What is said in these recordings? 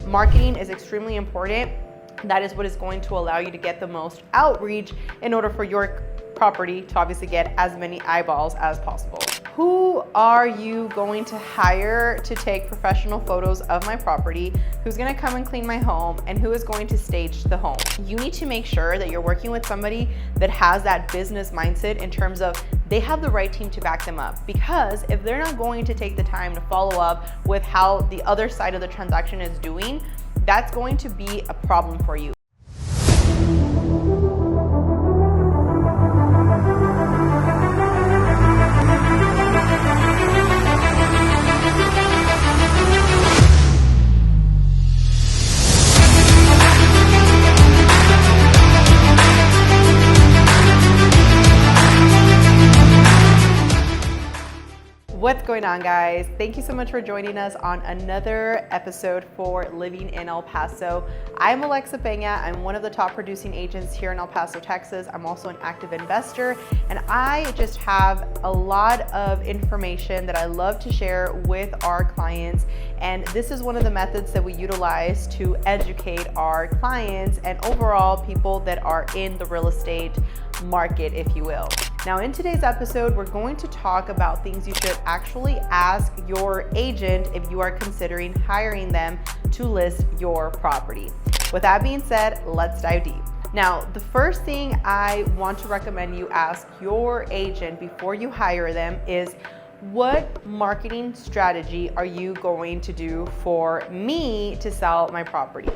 marketing is extremely important. That is what is going to allow you to get the most outreach in order for your property to obviously get as many eyeballs as possible. Who are you going to hire to take professional photos of my property? Who's gonna come and clean my home? And who is going to stage the home? You need to make sure that you're working with somebody that has that business mindset in terms of they have the right team to back them up. Because if they're not going to take the time to follow up with how the other side of the transaction is doing, that's going to be a problem for you. What's going on, guys? Thank you so much for joining us on another episode for Living in El Paso. I'm 𝐅𝐫𝐞𝐞 𝐄. I'm one of the top producing agents here in El Paso, Texas. I'm also an active investor, and I just have a lot of information that I love to share with our clients. And this is one of the methods that we utilize to educate our clients and overall people that are in the real estate market, if you will. Now, in today's episode, we're going to talk about things you should actually ask your agent if you are considering hiring them to list your property. With that being said, let's dive deep. Now, the first thing I want to recommend you ask your agent before you hire them is, what marketing strategy are you going to do for me to sell my property?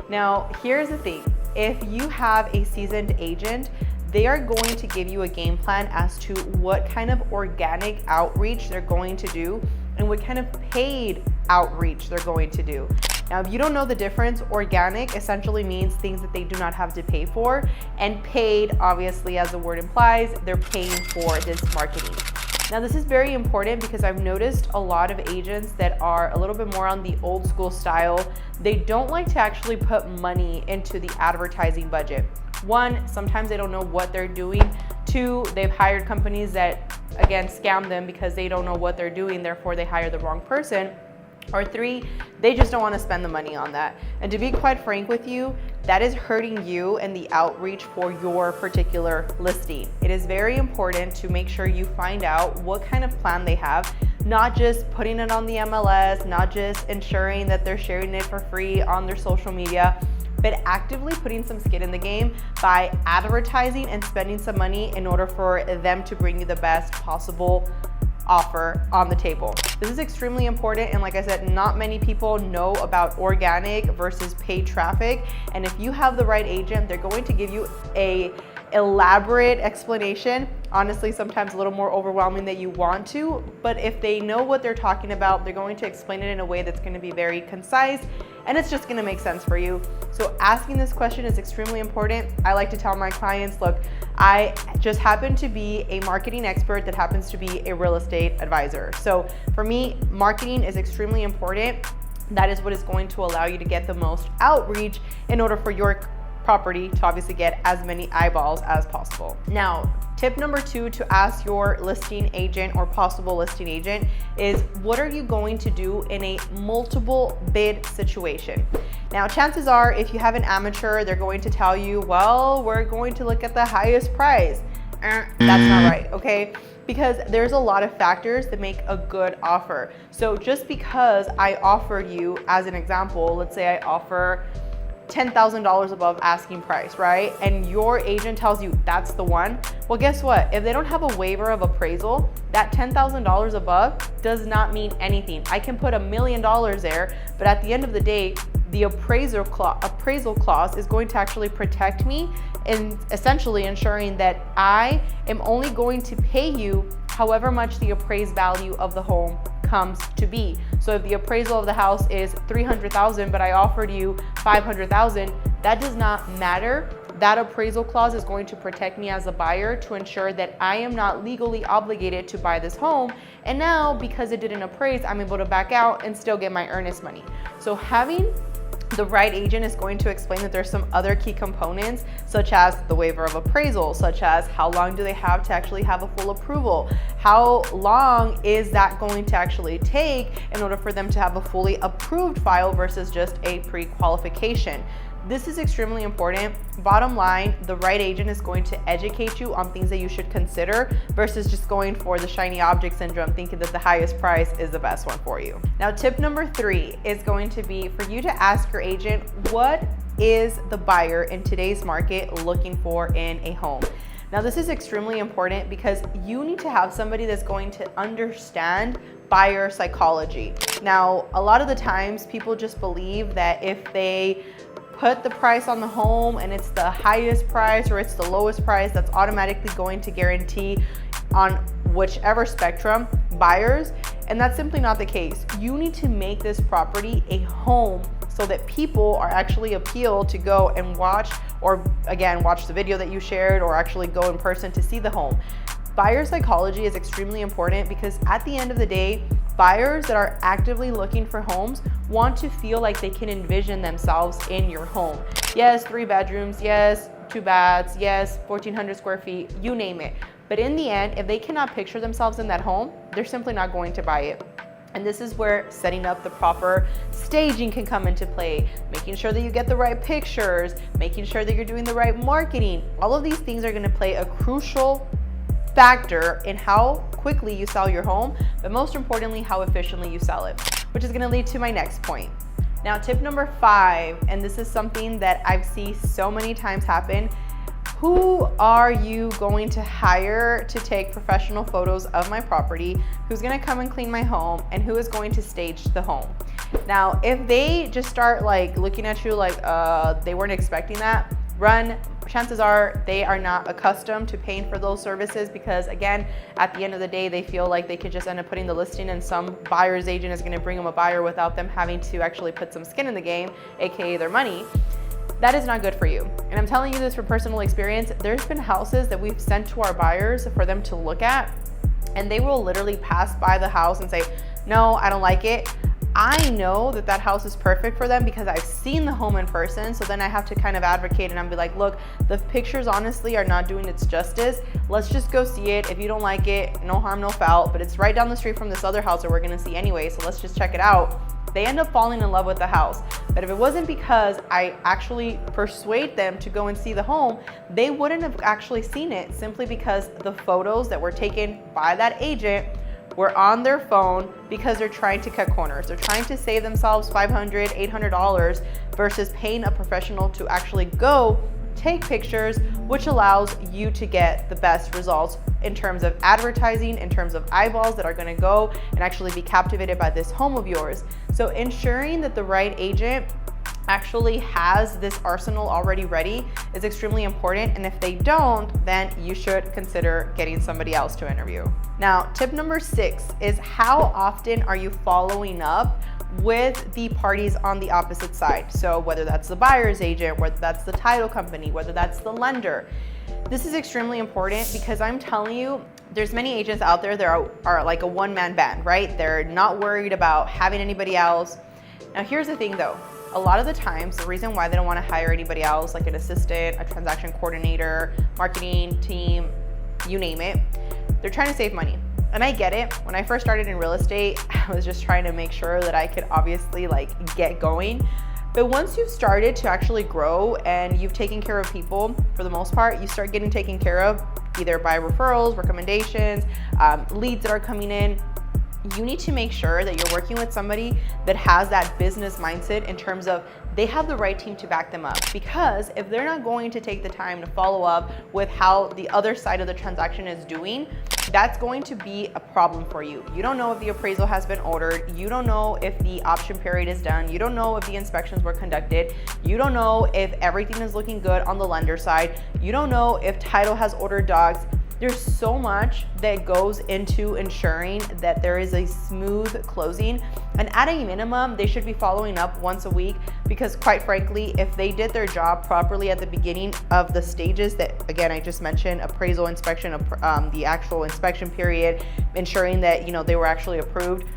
Now, here's the thing. If you have a seasoned agent, they are going to give you a game plan as to what kind of organic outreach they're going to do and what kind of paid outreach they're going to do. Now, if you don't know the difference, organic essentially means things that they do not have to pay for, and paid, obviously, as the word implies, they're paying for this marketing. Now, this is very important because I've noticed a lot of agents that are a little bit more on the old school style. They don't like to actually put money into the advertising budget. One, sometimes they don't know what they're doing. Two, they've hired companies that, again, scam them because they don't know what they're doing, therefore they hire the wrong person. Or three, they just don't want to spend the money on that. And to be quite frank with you, that is hurting you and the outreach for your particular listing. It is very important to make sure you find out what kind of plan they have, not just putting it on the MLS, not just ensuring that they're sharing it for free on their social media, but actively putting some skin in the game by advertising and spending some money in order for them to bring you the best possible offer on the table. This is extremely important, and like I said, not many people know about organic versus paid traffic. And if you have the right agent, they're going to give you a elaborate explanation, honestly sometimes a little more overwhelming than you want to, but if they know what they're talking about, they're going to explain it in a way that's going to be very concise, and it's just going to make sense for you. So asking this question is extremely important. I like to tell my clients, look, I just happen to be a marketing expert that happens to be a real estate advisor. So for me, marketing is extremely important. That is what is going to allow you to get the most outreach in order for your property to obviously get as many eyeballs as possible. Now, tip number two to ask your listing agent or possible listing agent is, what are you going to do in a multiple bid situation? Now, chances are, if you have an amateur, they're going to tell you, well, we're going to look at the highest price. That's not right, okay? Because there's a lot of factors that make a good offer. So just because I offered you, as an example, let's say I offer $10,000 above asking price, right? And your agent tells you that's the one. Well, guess what? If they don't have a waiver of appraisal, that $10,000 above does not mean anything. I can put $1 million there, but at the end of the day, the appraisal clause is going to actually protect me in essentially ensuring that I am only going to pay you however much the appraised value of the home comes to be. So if the appraisal of the house is $300,000, but I offered you $500,000, that does not matter. That appraisal clause is going to protect me as a buyer to ensure that I am not legally obligated to buy this home. And now, because it didn't appraise, I'm able to back out and still get my earnest money. So having the right agent is going to explain that there's some other key components, such as the waiver of appraisal, such as how long do they have to actually have a full approval? How long is that going to actually take in order for them to have a fully approved file versus just a pre-qualification? This is extremely important. Bottom line, the right agent is going to educate you on things that you should consider versus just going for the shiny object syndrome, thinking that the highest price is the best one for you. Now, tip number 3 is going to be for you to ask your agent, what is the buyer in today's market looking for in a home? Now, this is extremely important because you need to have somebody that's going to understand buyer psychology. Now, a lot of the times people just believe that if they put the price on the home and it's the highest price or it's the lowest price, that's automatically going to guarantee on whichever spectrum buyers, and that's simply not the case. You need to make this property a home so that people are actually appealed to go and watch, or again, watch the video that you shared, or actually go in person to see the home. Buyer psychology is extremely important because at the end of the day, buyers that are actively looking for homes want to feel like they can envision themselves in your home. Yes, 3 bedrooms, yes, 2 baths, yes, 1,400 square feet, you name it. But in the end, if they cannot picture themselves in that home, they're simply not going to buy it. And this is where setting up the proper staging can come into play, making sure that you get the right pictures, making sure that you're doing the right marketing. All of these things are going to play a crucial factor in how quickly you sell your home, but most importantly, how efficiently you sell it, which is going to lead to my next point. Now, tip number 5, and this is something that I've seen so many times happen. Who are you going to hire to take professional photos of my property? Who's going to come and clean my home? And who is going to stage the home? Now, if they just start like looking at you like they weren't expecting that, run. Chances are they are not accustomed to paying for those services because, again, at the end of the day, they feel like they could just end up putting the listing and some buyer's agent is going to bring them a buyer without them having to actually put some skin in the game, aka their money. That is not good for you. And I'm telling you this from personal experience. There's been houses that we've sent to our buyers for them to look at, and they will literally pass by the house and say, no, I don't like it. I know that that house is perfect for them because I've seen the home in person. So then I have to kind of advocate and I'll be like, look, the pictures honestly are not doing its justice. Let's just go see it. If you don't like it, no harm, no foul, but it's right down the street from this other house that we're gonna see anyway. So let's just check it out. They end up falling in love with the house. But if it wasn't because I actually persuade them to go and see the home, they wouldn't have actually seen it simply because the photos that were taken by that agent were on their phone because they're trying to cut corners. They're trying to save themselves $500, $800 versus paying a professional to actually go take pictures, which allows you to get the best results in terms of advertising, in terms of eyeballs that are gonna go and actually be captivated by this home of yours. So ensuring that the right agent actually has this arsenal already ready is extremely important, and if they don't, then you should consider getting somebody else to interview. Now, tip number 6 is how often are you following up with the parties on the opposite side? So whether that's the buyer's agent, whether that's the title company, whether that's the lender. This is extremely important because I'm telling you, there's many agents out there that are like a one-man band, right? They're not worried about having anybody else. Now, here's the thing though. A lot of the times, the reason why they don't want to hire anybody else, like an assistant, a transaction coordinator, marketing team, you name it, they're trying to save money. And I get it. When I first started in real estate, I was just trying to make sure that I could obviously like get going. But once you've started to actually grow and you've taken care of people, for the most part, you start getting taken care of either by referrals, recommendations, leads that are coming in. You need to make sure that you're working with somebody that has that business mindset in terms of they have the right team to back them up. Because if they're not going to take the time to follow up with how the other side of the transaction is doing, that's going to be a problem for you. You don't know if the appraisal has been ordered. You don't know if the option period is done. You don't know if the inspections were conducted. You don't know if everything is looking good on the lender side. You don't know if title has ordered docs. There's so much that goes into ensuring that there is a smooth closing. And at a minimum, they should be following up once a week because quite frankly, if they did their job properly at the beginning of the stages that, again, I just mentioned, appraisal, inspection, the actual inspection period, ensuring that, they were actually approved,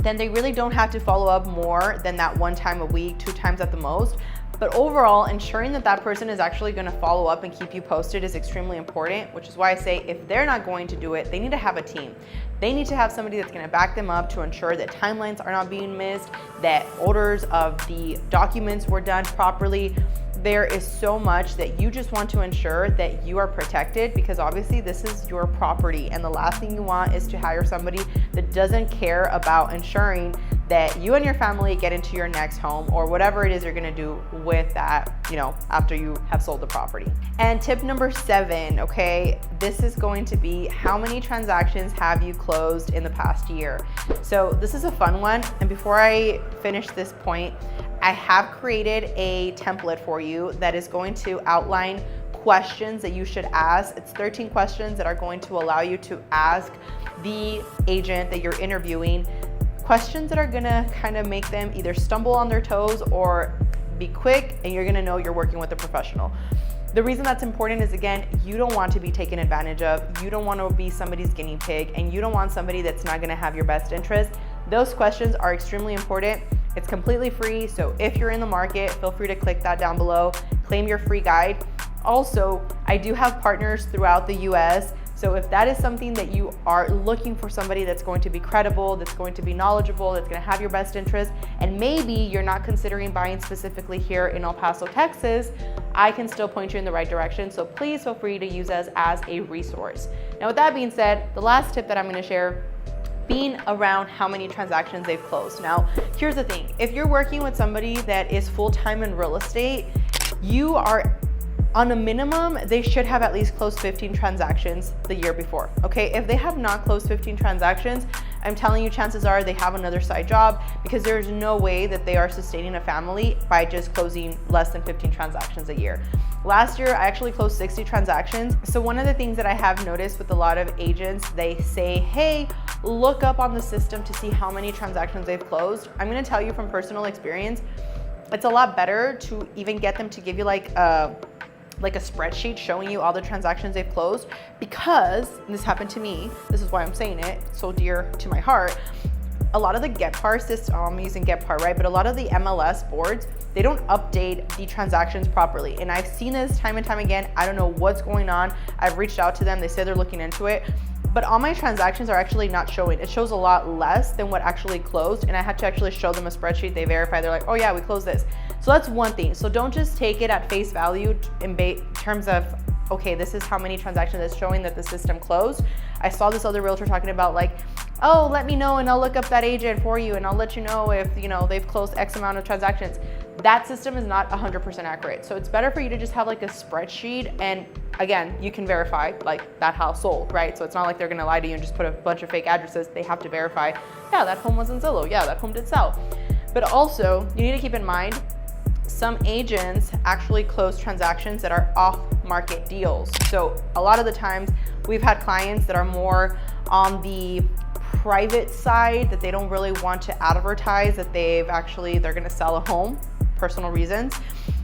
then they really don't have to follow up more than that 1 time a week, 2 times at the most. But overall, ensuring that that person is actually going to follow up and keep you posted is extremely important, which is why I say if they're not going to do it, they need to have a team. They need to have somebody that's going to back them up to ensure that timelines are not being missed, that orders of the documents were done properly. There is so much that you just want to ensure that you are protected, because obviously this is your property, and the last thing you want is to hire somebody that doesn't care about ensuring that you and your family get into your next home or whatever it is you're gonna do with that, after you have sold the property. And tip number 7, okay, this is going to be how many transactions have you closed in the past year? So this is a fun one, and before I finish this point, I have created a template for you that is going to outline questions that you should ask. It's 13 questions that are going to allow you to ask the agent that you're interviewing questions that are gonna kind of make them either stumble on their toes or be quick, and you're gonna know you're working with a professional. The reason that's important is, again, you don't want to be taken advantage of. You don't want to be somebody's guinea pig, and you don't want somebody that's not gonna have your best interest. Those questions are extremely important. It's completely free, so if you're in the market, feel free to click that down below, claim your free guide. Also, I do have partners throughout the US, so if that is something that you are looking for, somebody that's going to be credible, that's going to be knowledgeable, that's going to have your best interest, and maybe you're not considering buying specifically here in El Paso, Texas, I can still point you in the right direction. So please feel free to use us as a resource. Now, with that being said, the last tip that I'm going to share being around how many transactions they've closed. Now, here's the thing. If you're working with somebody that is full-time in real estate, you are on a minimum, they should have at least closed 15 transactions the year before, okay? If they have not closed 15 transactions, I'm telling you, chances are they have another side job, because there's no way that they are sustaining a family by just closing less than 15 transactions a year. Last year, I actually closed 60 transactions. So one of the things that I have noticed with a lot of agents, they say, hey, look up on the system to see how many transactions they've closed. I'm gonna tell you from personal experience, it's a lot better to even get them to give you like a spreadsheet showing you all the transactions they've closed, because, and this happened to me, this is why I'm saying it, so dear to my heart, a lot of the GetPar system, I'm using GetPar, right? But a lot of the MLS boards, they don't update the transactions properly. And I've seen this time and time again. I don't know what's going on. I've reached out to them. They say they're looking into it. But all my transactions are actually not showing. It shows a lot less than what actually closed. And I had to actually show them a spreadsheet. They verify, they're like, oh yeah, we closed this. So that's one thing. So don't just take it at face value in terms of, okay, this is how many transactions it's showing that the system closed. I saw this other realtor talking about like, oh, let me know and I'll look up that agent for you and I'll let you know if they've closed X amount of transactions. That system is not 100% accurate. So it's better for you to just have like a spreadsheet, and again, you can verify like that house sold, right? So it's not like they're gonna lie to you and just put a bunch of fake addresses. They have to verify, yeah, that home was in Zillow, yeah, that home did sell. But also, you need to keep in mind, some agents actually close transactions that are off-market deals. So a lot of the times we've had clients that are more on the private side, that they don't really want to advertise that they're gonna sell a home, personal reasons.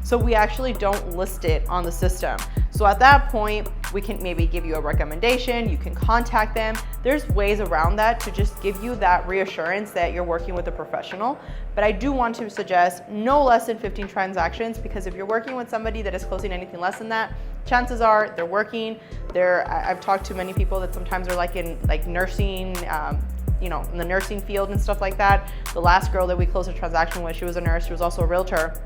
So we actually don't list it on the system. So at that point, we can maybe give you a recommendation, you can contact them. There's ways around that to just give you that reassurance that you're working with a professional. But I do want to suggest no less than 15 transactions, because if you're working with somebody that is closing anything less than that, chances are they're working. I've talked to many people that sometimes are like in nursing, in the nursing field and stuff like that. The last girl that we closed a transaction with, she was a nurse, she was also a realtor.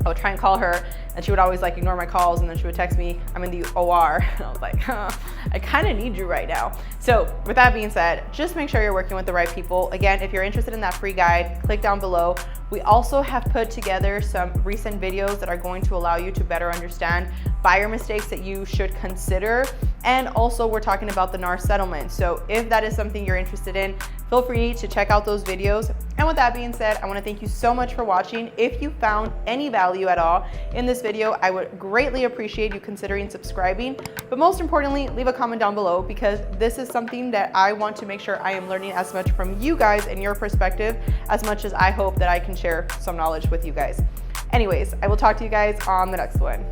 I would try and call her and she would always like ignore my calls, and then she would text me, I'm in the OR. And I was like, I kind of need you right now. So with that being said, just make sure you're working with the right people. Again, if you're interested in that free guide, click down below. We also have put together some recent videos that are going to allow you to better understand buyer mistakes that you should consider. And also we're talking about the NAR settlement. So if that is something you're interested in, feel free to check out those videos. And with that being said, I want to thank you so much for watching. If you found any value at all in this video, I would greatly appreciate you considering subscribing. But most importantly, leave a comment down below, because this is something that I want to make sure I am learning as much from you guys and your perspective as much as I hope that I can share some knowledge with you guys. Anyways, I will talk to you guys on the next one.